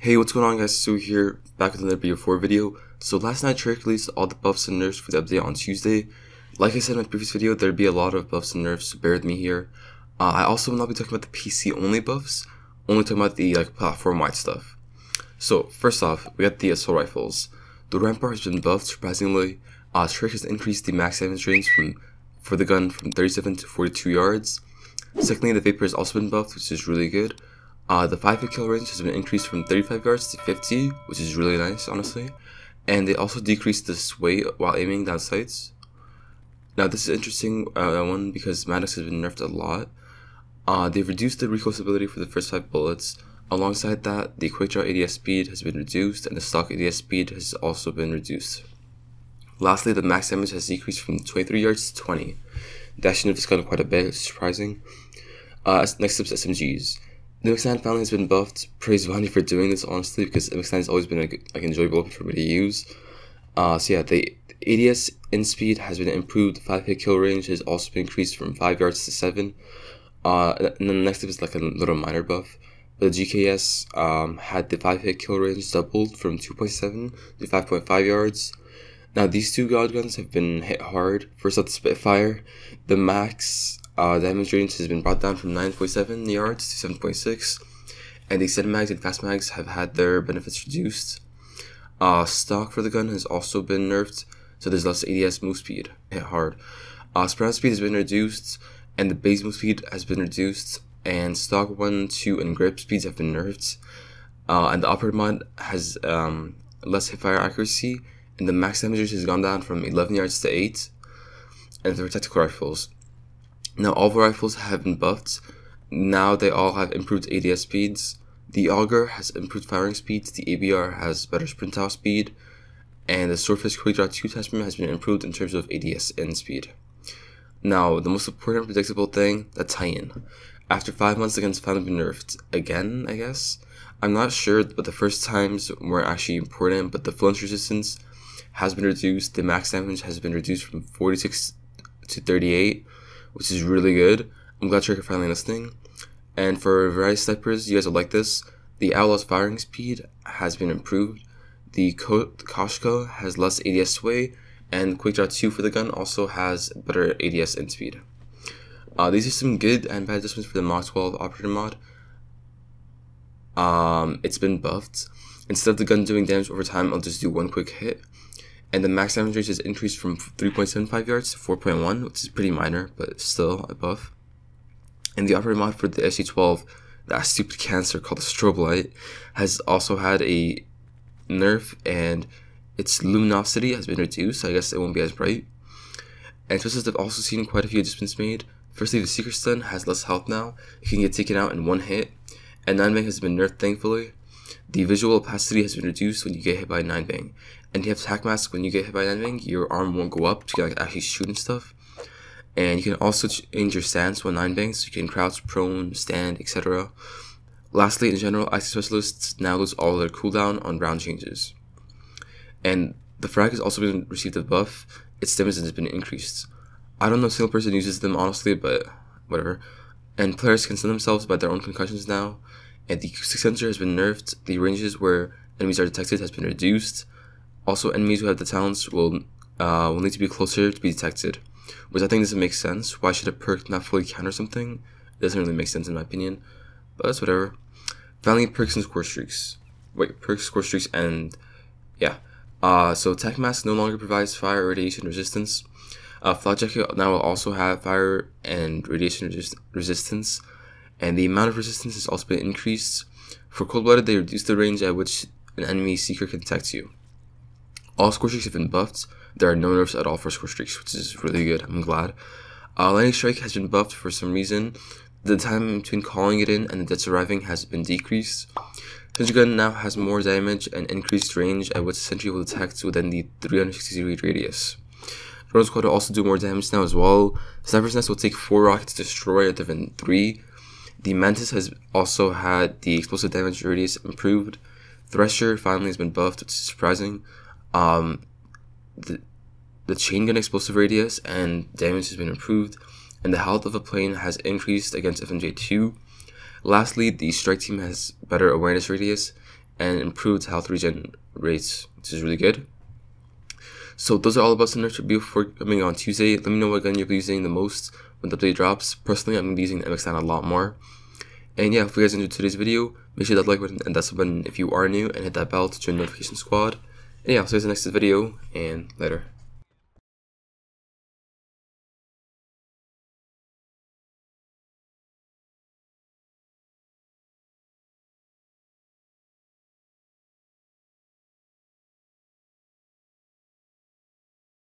Hey, what's going on guys, Sahsouh here, back with another BO4 video. So last night Treyarch released all the buffs and nerfs for the update on Tuesday. Like I said in my previous video, there'd be a lot of buffs and nerfs, so bear with me here. I also will not be talking about the PC only buffs, only talking about the platform wide stuff. So first off, we got the assault rifles. The Rampart has been buffed surprisingly. Treyarch has increased the max damage range for the gun from 37 to 42 yards. Secondly, the Vapor has also been buffed, which is really good. The 5-hit kill range has been increased from 35 yards to 50, which is really nice, honestly. And they also decreased the sway while aiming down sights. Now this is interesting one because Maddox has been nerfed a lot. They've reduced the recoil stability for the first 5 bullets. Alongside that, the quick draw ADS speed has been reduced and the stock ADS speed has also been reduced. Lastly, the max damage has decreased from 23 yards to 20. They actually nerfed this gun quite a bit, it's surprising. Next up is SMGs. The MX9 finally has been buffed. Praise Vani for doing this, honestly, because MX9 has always been an enjoyable weapon for me to use. So yeah, the ADS in speed has been improved. 5-hit kill range has also been increased from 5 yards to 7. And then the next up is like a little minor buff. The GKS had the 5-hit kill range doubled from 2.7 to 5.5 yards. Now these two god guns have been hit hard. First up, the Spitfire. The max damage range has been brought down from 9.7 yards to 7.6, and the extended mags and fast mags have had their benefits reduced. Stock for the gun has also been nerfed, so there's less ADS move speed, hit hard. Sprout speed has been reduced, and the base move speed has been reduced, and stock 1, 2, and grip speeds have been nerfed. And the operator mod has less hipfire accuracy, and the max damage range has gone down from 11 yards to 8, and for tactical rifles. Now all the rifles have been buffed. Now they all have improved ADS speeds. The Auger has improved firing speeds, the ABR has better sprint out speed, and the Swordfish Quick Draw 2 attachment has been improved in terms of ADS in speed. Now the most important predictable thing, the tie-in. After 5 months, the gun's finally been nerfed. Again, I guess? I'm not sure, but the first times weren't actually important, but the flinch resistance has been reduced, the max damage has been reduced from 46 to 38, which is really good. I'm glad you're finally listening. And for variety snipers, you guys will like this. The Outlaw's firing speed has been improved. The Koshka has less ADS sway, and Quick Draw 2 for the gun also has better ADS in speed. These are some good and bad adjustments for the Mach 12 operator mod. It's been buffed. Instead of the gun doing damage over time, I'll just do one quick hit. And the max damage range is increased from 3.75 yards to 4.1, which is pretty minor, but still a buff. And the operator mod for the SC12, that stupid cancer called the strobe light, has also had a nerf, and its luminosity has been reduced, so I guess it won't be as bright. And twists have also seen quite a few adjustments made. Firstly, the Secret Stun has less health now. It can get taken out in one hit. And 9-bang has been nerfed, thankfully. The visual opacity has been reduced when you get hit by 9-bang. And you have Tac Mask. When you get hit by 9-bang, your arm won't go up to actually shoot and stuff. And you can also change your stance when 9-bang, so you can crouch, prone, stand, etc. Lastly, in general, IT specialists now lose all their cooldown on round changes. And the frag has also been received a buff. Its damage has been increased. I don't know if a single person uses them honestly, but whatever. And players can stun themselves by their own concussions now. And the acoustic sensor has been nerfed. The ranges where enemies are detected has been reduced. Also, enemies who have the talents will need to be closer to be detected, which I think doesn't make sense. Why should a perk not fully counter something? It doesn't really make sense in my opinion, but that's whatever. Finally, perks and score streaks. Perks, score streaks, and yeah. So Tac Mask no longer provides fire or radiation resistance. Flat Jacket now will also have fire and radiation resistance, and the amount of resistance has also been increased. For Cold Blooded, they reduced the range at which an enemy seeker can detect you. All score streaks have been buffed. There are no nerfs at all for score streaks, which is really good. I'm glad. Lightning Strike has been buffed for some reason. The time between calling it in and the deaths arriving has been decreased. Sentry Gun now has more damage and increased range at which a sentry will detect within the 360-degree radius. Drone Squad will also do more damage now as well. Sniper's Nest will take 4 rockets to destroy rather than 3. The Mantis has also had the explosive damage radius improved. Thresher finally has been buffed, which is surprising. The chain gun explosive radius and damage has been improved, and the health of a plane has increased against FMJ2. Lastly, the strike team has better awareness radius, and improved health regen rates, which is really good. So those are all the buffs and nerfs for BO4 coming on Tuesday. Let me know what gun you're using the most when the update drops. Personally, I'm using the MX9 a lot more. And yeah, if you guys enjoyed today's video, make sure that like button and that sub button if you are new, and hit that bell to join the notification squad. And yeah, I'll see you guys in the next video, and later.